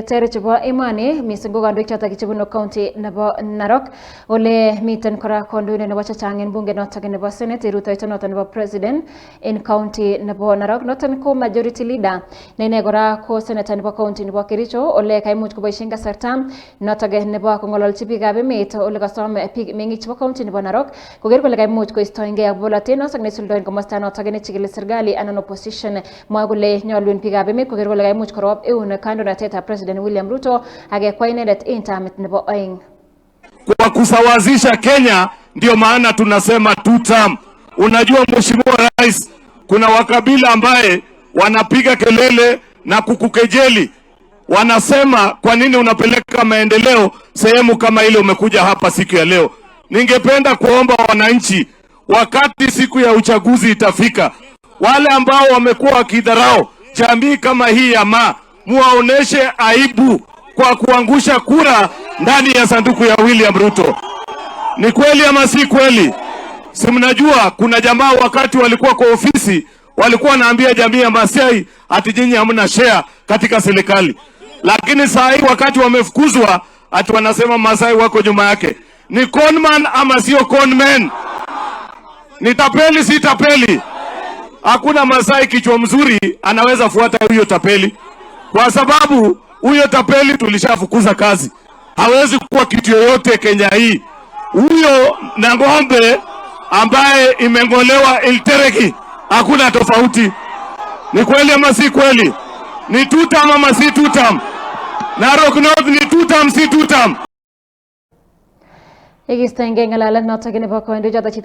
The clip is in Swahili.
Tere chebo imani mising ko kandoik chotok chebunu county nebo Narok ole miten kora kondoindet nebo chechang en bunge notok nebo Senate rutoito notok nebo president en county nebo Narok noton ko majority leader ne ine kora ko senator nebo county nebo Kericho ole kaimuch koboisien kasarta notok nebo kongololchi biikab emet ole kasom biik meng'ik chebo county nebo Narok koker kole kaimuch koistoengei ak bolotet notok nesuldoen komosta notok nechigili serikali anan opposition mwa kole nyolun biikab emet koker kole kaimuch korob eun kandoinatetab president William Ruto agekwa inendet in termit nebo oeng. Kwa kusawazisha Kenya ndio maana tunasema two term. Unajua Mheshimiwa Rais, kuna wakabila ambaye wanapiga kelele na kukukejeli. Wanasema kwa nini unapeleka maendeleo sehemu kama ile umekuja hapa siku ya leo. Ningependa kuomba wananchi, wakati siku ya uchaguzi itafika, wale ambao wamekuwa wakidharau jamii kama hii ya muwaoneshe aibu kwa kuangusha kura ndani ya sanduku ya William Ruto. Ni kweli ama si kweli? Si mnajua kuna jamaa wakati walikuwa kwa ofisi walikuwa wanaambia jamii ya Masai ati nyinyi hamna share katika serikali. Lakini saa hii wakati wamefukuzwa ati wanasema Masai wako nyuma yake. Ni conman ama sio conman? Ni tapeli si tapeli? Hakuna Masai kichwa mzuri anaweza fuata huyo tapeli. Kwa sababu huyo tapeli tulishafukuza kazi. Hawezi kuwa kitu yoyote Kenya hii. Huyo na ng'ombe ambaye imengolewa iltereki hakuna tofauti. Ni kweli ama si kweli? Ni tutam ama si tutam? Narok North ni tutam si tutam? Ikistoengei ng'alalet notok nebo kandoik chotok